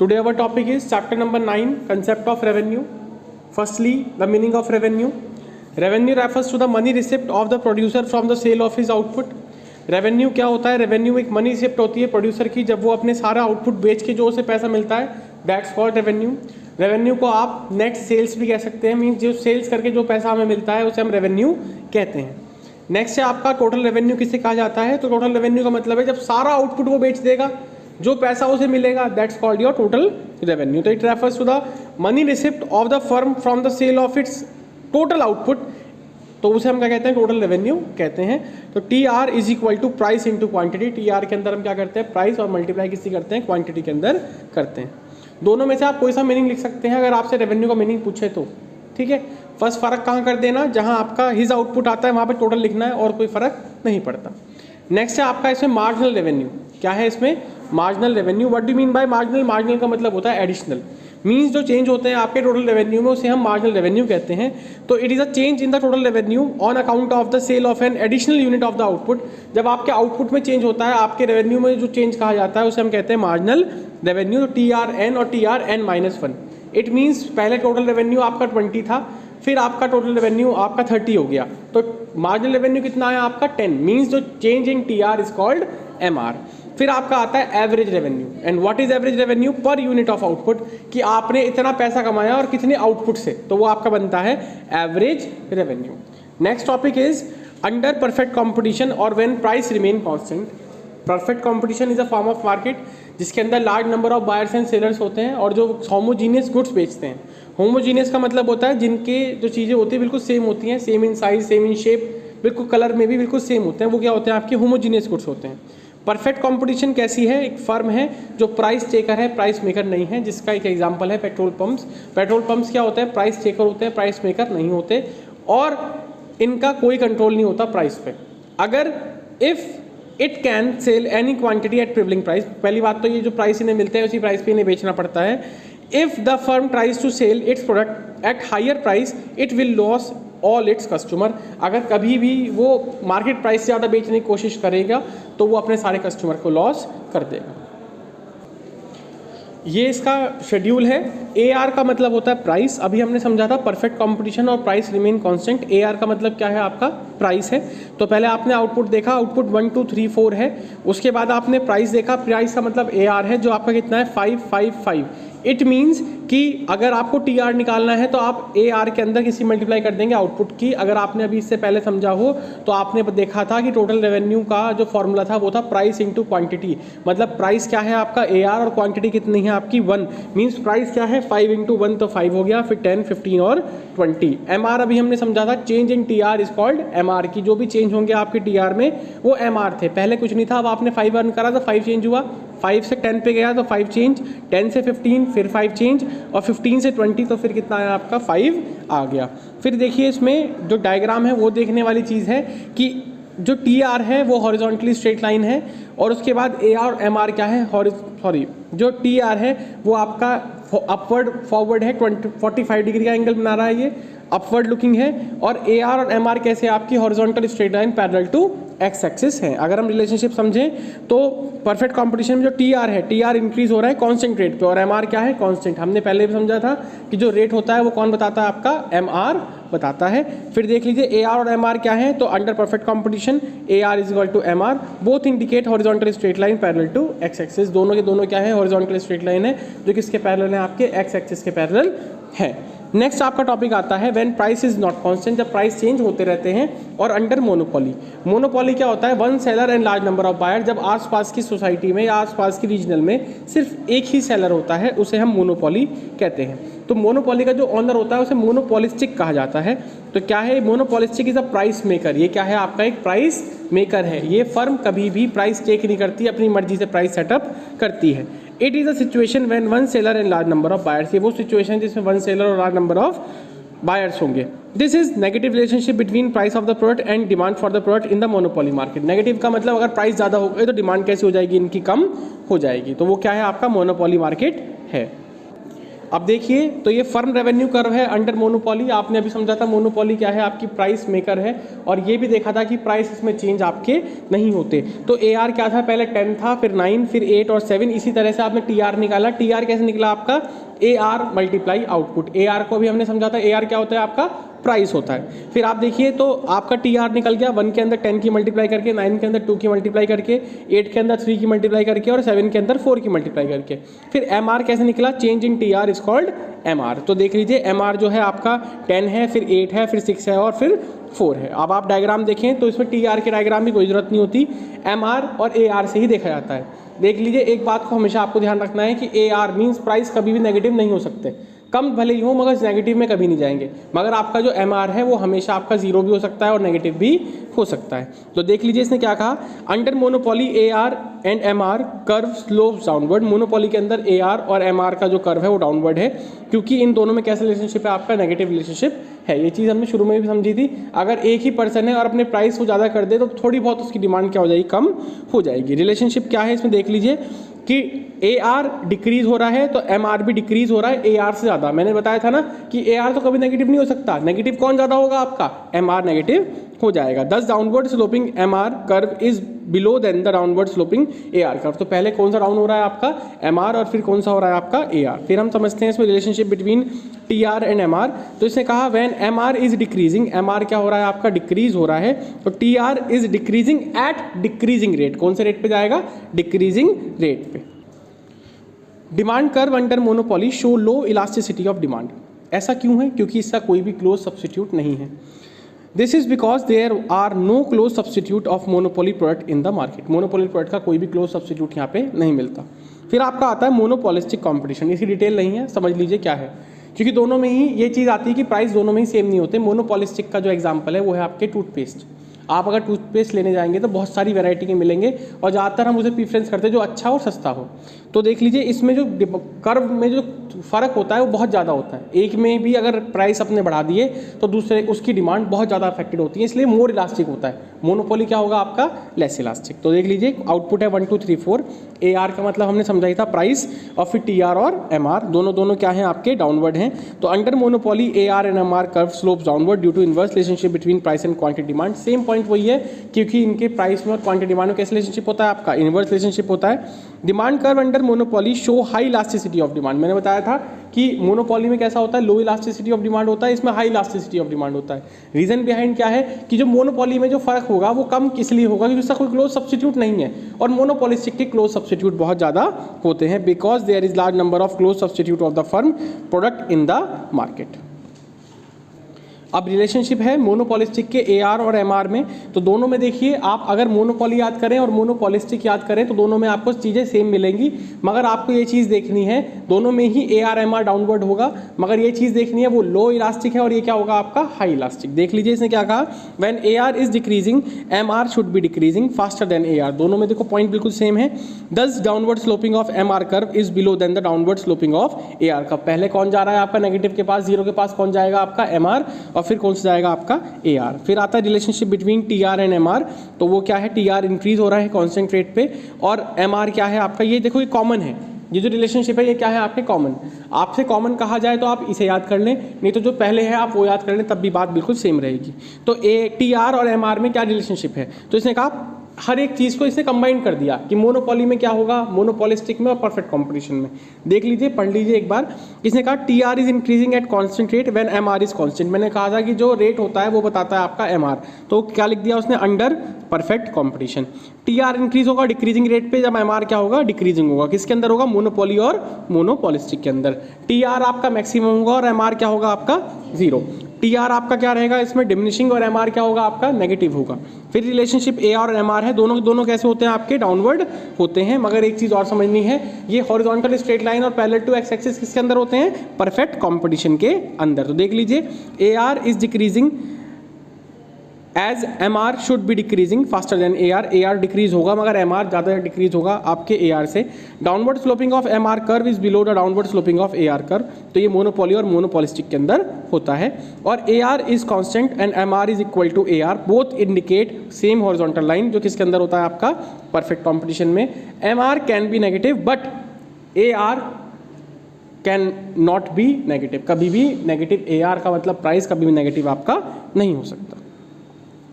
Today our topic is chapter number 9, concept of revenue. Firstly, the meaning of revenue. Revenue refers to the money receipt of the producer from the sale of his output. Revenue क्या होता है? Revenue एक money receipt होती है producer की, जब वो अपने सारा आउटपुट बेच के जो उसे पैसा मिलता है, दैट्स कॉल्ड रेवेन्यू. रेवेन्यू को आप नेट सेल्स भी कह सकते हैं, मीन्स जो सेल्स करके जो पैसा हमें मिलता है उसे हम रेवेन्यू कहते हैं. नेक्स्ट है आपका टोटल रेवेन्यू. किसे कहा जाता है? तो टोटल रेवेन्यू का मतलब है जब सारा आउटपुट वो बेच देगा, जो पैसा उसे मिलेगा, that's called your total revenue. तो it refers to the money receipt of the firm from the sale of its total output, तो उसे हम क्या कहते हैं? टोटल रेवेन्यू कहते हैं. तो T R is equal to price into quantity. T R के अंदर हम क्या करते हैं? प्राइस और मल्टीप्लाई किसी करते हैं? क्वांटिटी के अंदर करते हैं. दोनों में से आप कोई सा मीनिंग लिख सकते हैं अगर आपसे रेवेन्यू का मीनिंग पूछे तो, ठीक है. फर्स्ट फर्क कहाँ कर देना? जहाँ आपका हिज आउटपुट आता है वहाँ पे टोटल लिखना है और कोई फर्क नहीं पड़ता. नेक्स्ट है आपका इसमें मार्जिनल रेवेन्यू. क्या है इसमें? Marginal revenue. What do mean by marginal? Marginal का मतलब होता है एडिशनल, मीन्स जो चेंज होते हैं आपके टोटल रेवेन्यू में उसे हम मार्जिनल रेवेन्यू कहते हैं. तो it is a change in the total revenue on account of the sale of an additional unit of the output. जब आपके आउटपुट में चेंज होता है, आपके रेवेन्यू में जो चेंज कहा जाता है उसे हम कहते हैं मार्जिनल रेवेन्यू. तो टी आर एन और T R N minus one. It means पहले टोटल रेवेन्यू आपका 20 था, फिर आपका टोटल रेवेन्यू आपका 30 हो गया, तो मार्जिनल रेवेन्यू कितना आया आपका? 10. मीन्स जो change in T R is called M R. फिर आपका आता है average revenue. And what is average revenue? Per unit of output, कि आपने इतना पैसा कमाया और कितने आउटपुट से, तो वो आपका बनता है average revenue. Next topic is under perfect competition और when price remain constant. Perfect competition is a form of market जिसके अंदर large number of buyers and sellers होते हैं और जो होमोजीनियस गुड्स बेचते हैं. होमोजीनियस का मतलब होता है जिनके जो चीज़ें होती हैं बिल्कुल सेम होती हैं, same in size, same in shape, बिल्कुल कलर में भी बिल्कुल सेम होते हैं, वो क्या होते हैं? आपके होमोजीनियस गुड्स होते हैं. परफेक्ट कंपटीशन कैसी है? एक फर्म है जो प्राइस चेकर है, प्राइस मेकर नहीं है, जिसका एक एग्जांपल है पेट्रोल पंप्स. पेट्रोल पंप्स क्या होते हैं? प्राइस चेकर होते हैं, प्राइस मेकर नहीं होते, और इनका कोई कंट्रोल नहीं होता प्राइस पे. अगर if it can sell any quantity at prevailing price, पहली बात तो ये जो प्राइस इन्हें मिलते हैं उसी प्राइस पे इन्हें बेचना पड़ता है. If the firm tries to sell its product at higher price it will lose all its customer. अगर कभी भी वो मार्केट प्राइस से ज़्यादा बेचने की कोशिश करेगा तो वो अपने सारे कस्टमर को लॉस कर देगा. ये इसका शेड्यूल है. ए आर का मतलब होता है प्राइस. अभी हमने समझा था परफेक्ट कंपटीशन और price remain constant. A R का मतलब क्या है? आपका प्राइस है. तो पहले आपने आउटपुट देखा, आउटपुट 1 2 3 4 है. उसके बाद आपने प्राइस देखा, प्राइस का मतलब ए आर है, जो आपका कितना है? 5 5 5. इट मीन्स कि अगर आपको टी आर निकालना है तो आप ए आर के अंदर किसी मल्टीप्लाई कर देंगे आउटपुट की. अगर आपने अभी इससे पहले समझा हो तो आपने देखा था कि टोटल रेवेन्यू का जो फॉर्मूला था वो था प्राइस इंटू क्वांटिटी. मतलब प्राइस क्या है आपका? ए आर, और क्वांटिटी कितनी है आपकी? 1. मीन्स प्राइस क्या है? 5 इंटू 1 तो 5 हो गया, फिर 10 15 और 20. एम आर अभी हमने समझा था, change in T R is called M R. की जो भी चेंज होंगे आपके टी आर में वो एम आर थे. पहले कुछ नहीं था, अब आपने 5 अर्न करा तो 5 चेंज हुआ, 5 से 10 पे गया तो 5 चेंज, 10 से 15 फिर 5 चेंज, और 15 से 20 तो फिर कितना आया आपका? 5 आ गया. फिर देखिए इसमें जो डायग्राम है वो देखने वाली चीज़ है कि जो टी आर है वो हॉरिजॉन्टली स्ट्रेट लाइन है, और उसके बाद ए आर और एम आर क्या है? जो टी आर है वो आपका अपवर्ड फॉरवर्ड है, 45 डिग्री का एंगल बना रहा है, ये अपवर्ड लुकिंग है. और ए आर और एम आर कैसे? आपकी horizontal straight line parallel to X axis है. अगर हम रिलेशनशिप समझें तो परफेक्ट कंपटीशन में जो टी आर है, टी आर इंक्रीज हो रहा है कांस्टेंट रेट पे, और एम आर क्या है? कांस्टेंट. हमने पहले भी समझा था कि जो रेट होता है वो कौन बताता है? आपका एम आर बताता है. फिर देख लीजिए ए आर और एम आर क्या है? तो under perfect competition A R is equal to M R, both indicate horizontal straight line parallel to X axis. दोनों के दोनों क्या है? हॉरिजॉन्टल स्ट्रेट लाइन है, जो किसके पैरेलल है? आपके एक्स एक्सिस के पैरेलल है. नेक्स्ट आपका टॉपिक आता है when price is not constant, जब प्राइस चेंज होते रहते हैं. और अंडर मोनोपोली. मोनोपोली क्या होता है? One seller and large number of buyer. जब आसपास की सोसाइटी में या आसपास की रीजनल में सिर्फ एक ही सेलर होता है उसे हम मोनोपोली कहते हैं. तो मोनोपोली का जो ऑनर होता है उसे मोनोपोलिस्टिक कहा जाता है. तो क्या है? Monopolistic is a price maker. ये क्या है? आपका एक प्राइस मेकर है. ये फर्म कभी भी प्राइस चेक नहीं करती, अपनी मर्जी से प्राइस सेटअप करती है. It is a situation when one seller and large number of buyers. ये वो सिचुएशन जिसमें वन सेलर और लार्ज नंबर ऑफ बायर्स होंगे. This is negative relationship between price of the product and demand for the product in the monopoly market. Negative का मतलब अगर price ज़्यादा हो गई तो डिमांड कैसे हो जाएगी? इनकी कम हो जाएगी. तो वो क्या है? आपका मोनोपोली मार्केट है. अब देखिए तो ये फर्म रेवेन्यू कर्व है अंडर मोनोपोली। आपने अभी समझा था मोनोपोली क्या है, आपकी प्राइस मेकर है, और ये भी देखा था कि प्राइस इसमें चेंज आपके नहीं होते। तो AR क्या था, पहले 10 था, फिर 9, फिर 8 और 7, इसी तरह से आपने TR निकाला। TR कैसे निकला आपका, AR मल्टीप्लाई आउटपुट। AR को भी हमने समझा था, AR क्या होता है आपका, प्राइस होता है। फिर आप देखिए तो आपका TR निकल गया 1 के अंदर 10 की मल्टीप्लाई करके, 9 के अंदर 2 की मल्टीप्लाई करके, 8 के अंदर 3 की मल्टीप्लाई करके और 7 के अंदर 4 की मल्टीप्लाई करके। फिर MR कैसे निकला, change in TR is called MR। तो देख लीजिए MR जो है आपका 10 है, फिर 8 है, फिर 6 है और फिर 4 है। अब आप डायग्राम देखें तो इसमें TR के डायग्राम की कोई जरूरत नहीं होती, MR और AR से ही देखा जाता है। देख लीजिए एक बात को हमेशा आपको ध्यान रखना है कि AR मीन्स प्राइस कभी भी नेगेटिव नहीं हो सकते, कम भले ही हो मगर नेगेटिव में कभी नहीं जाएंगे। मगर आपका जो MR है वो हमेशा आपका 0 भी हो सकता है और नेगेटिव भी हो सकता है। तो देख लीजिए इसने क्या कहा, under monopoly AR and MR curve slopes downward. Monopoly के अंदर AR और MR का जो कर्व है वो डाउनवर्ड है, क्योंकि इन दोनों में कैसा रिलेशनशिप है आपका, नेगेटिव रिलेशनशिप है। ये चीज़ हमने शुरू में भी समझी थी। अगर एक ही पर्सन है और अपने प्राइस को ज़्यादा कर दे तो थोड़ी बहुत उसकी डिमांड क्या हो जाएगी, कम हो जाएगी। रिलेशनशिप क्या है इसमें देख लीजिए कि AR डिक्रीज हो रहा है तो MR भी डिक्रीज हो रहा है AR से ज़्यादा। मैंने बताया था ना कि AR तो कभी नेगेटिव नहीं हो सकता, नेगेटिव कौन ज़्यादा होगा आपका, MR नेगेटिव हो जाएगा। Thus downward sloping MR curve is below than the downward sloping AR curve. तो पहले कौन सा डाउन हो रहा है आपका, MR, और फिर कौन सा हो रहा है आपका AR। फिर हम समझते हैं इसमें relationship between TR and MR। तो इसने कहा when MR is decreasing, MR क्या हो रहा है आपका, डिक्रीज हो रहा है, तो TR is decreasing eight decreasing rate. कौन से रेट पे जाएगा, डिक्रीजिंग रेट पे। Demand curve under monopoly show low elasticity of demand. ऐसा क्यों है, क्योंकि इसका कोई भी क्लोज सब्सटीट्यूट नहीं है। This is because there are no close substitute of monopoly product in the market. Monopoly product का कोई भी क्लोज सब्सटीट्यूट यहाँ पे नहीं मिलता। फिर आपका आता है मोनोपोलिस्टिक कंपटीशन। इसकी डिटेल नहीं है, समझ लीजिए क्या है, क्योंकि दोनों में ही ये चीज़ आती है कि प्राइस दोनों में ही सेम नहीं होते। मोनोपोलिस्टिक का जो एग्जाम्पल है वो है आपके टूथपेस्ट। आप अगर टूथपेस्ट लेने जाएंगे तो बहुत सारी वैरायटी के मिलेंगे और ज़्यादातर हम उसे प्रीफरेंस करते हैं जो अच्छा और सस्ता हो। तो देख लीजिए इसमें जो कर्व में जो फ़र्क होता है वो बहुत ज़्यादा होता है। एक में भी अगर प्राइस अपने बढ़ा दिए तो दूसरे उसकी डिमांड बहुत ज़्यादा अफेक्टेड होती है, इसलिए मोर इलास्टिक होता है। मोनोपोली क्या होगा आपका, लेस इलास्टिक। तो देख लीजिए आउटपुट है 1 2 3 4। AR का मतलब हमने समझा ही था प्राइस, और फिर TR और MR दोनों क्या हैं आपके, डाउनवर्ड हैं। तो under monopoly AR and MR curve slopes downward due to inverse relationship between price and quantity demand. Same point वही है, क्योंकि इनके प्राइस में और क्वांटिटी डिमांड में कैसे रिलेशनशिप होता है आपका, इनवर्स रिलेशनशिप होता है। Demand curve under monopoly show high elasticity of demand. मैंने बताया था कि मोनोपोली में कैसा होता है, लो इलास्टिसिटी ऑफ डिमांड होता है, इसमें हाई इलास्टिसिटी ऑफ डिमांड होता है। रीजन बिहाइंड क्या है कि जो मोनोपोली में जो फर्क होगा वो कम इसलिए होगा क्योंकि उसका कोई क्लोज सब्सटीट्यूट नहीं है, और मोनोपोलिस्टिक के क्लोज सब्सटीट्यूट बहुत ज़्यादा होते हैं, because there is large number of close substitute of the firm product in the market. अब रिलेशनशिप है मोनोपोलिस्टिक के AR और MR में। तो दोनों में देखिए आप अगर मोनोपोली याद करें और मोनोपोलिस्टिक याद करें तो दोनों में आपको चीज़ें सेम मिलेंगी, मगर आपको ये चीज़ देखनी है दोनों में ही AR MR डाउनवर्ड होगा, मगर ये चीज़ देखनी है वो लो इलास्टिक है और ये क्या होगा आपका, हाई इलास्टिक। देख लीजिए इसने क्या कहा, when AR is decreasing MR should be decreasing faster than AR। दोनों में देखो पॉइंट बिल्कुल सेम है। Thus downward sloping of MR curve is below than the downward sloping of AR curve. पहले कौन जा रहा है आपका, नेगेटिव के पास, जीरो के पास कौन जाएगा आपका, MR, और फिर कौन सा जाएगा आपका AR। फिर आता है relationship between TR and MR। तो वो क्या है, TR इंक्रीज हो रहा है कांस्टेंट रेट पे, और MR क्या है आपका, ये देखो ये कॉमन है, ये जो रिलेशनशिप है ये क्या है आपके कॉमन। आपसे कॉमन कहा जाए तो आप इसे याद कर लें, नहीं तो जो पहले है आप वो याद कर लें, तब भी बात बिल्कुल सेम रहेगी। तो TR और MR में क्या रिलेशनशिप है, तो इसने कहा हर एक चीज़ को इसने कंबाइन कर दिया कि मोनोपोली में क्या होगा, मोनोपोलिस्टिक में और परफेक्ट कंपटीशन में। देख लीजिए, पढ़ लीजिए एक बार। इसने कहा TR is increasing at constant rate when MR is constant. मैंने कहा था कि जो रेट होता है वो बताता है आपका MR, तो क्या लिख दिया उसने, under perfect competition. TR increase होगा डिक्रीजिंग रेट पे, जब MR क्या होगा, डिक्रीजिंग होगा। किसके अंदर होगा, मोनोपोली और मोनोपोलिस्टिक के अंदर। TR आपका मैक्सिमम होगा और MR क्या होगा आपका, 0। TR आपका क्या रहेगा इसमें, डिमिनिशिंग, और MR क्या होगा आपका, नेगेटिव होगा। फिर रिलेशनशिप AR और MR है, दोनों कैसे होते हैं आपके, डाउनवर्ड होते हैं। मगर एक चीज़ और समझनी है, ये हॉरिजॉन्टल स्ट्रेट लाइन और पैरेलल टू एक्स एक्सिस किसके अंदर होते हैं, परफेक्ट कंपटीशन के अंदर। तो देख लीजिए AR is decreasing as MR should be decreasing faster than AR decrease होगा मगर MR ज़्यादा डिक्रीज होगा आपके AR से। Downward sloping of MR curve is below the downward sloping of AR curve. तो ये मोनोपोली और मोनोपोलिस्टिक के अंदर होता है। और AR is constant and MR is equal to AR, both indicate same horizontal line, जो किसके अंदर होता है आपका, परफेक्ट कॉम्पिटिशन में। MR can be negative but AR can not be negative, कभी भी नेगेटिव AR का मतलब प्राइस कभी भी नेगेटिव आपका नहीं हो सकता।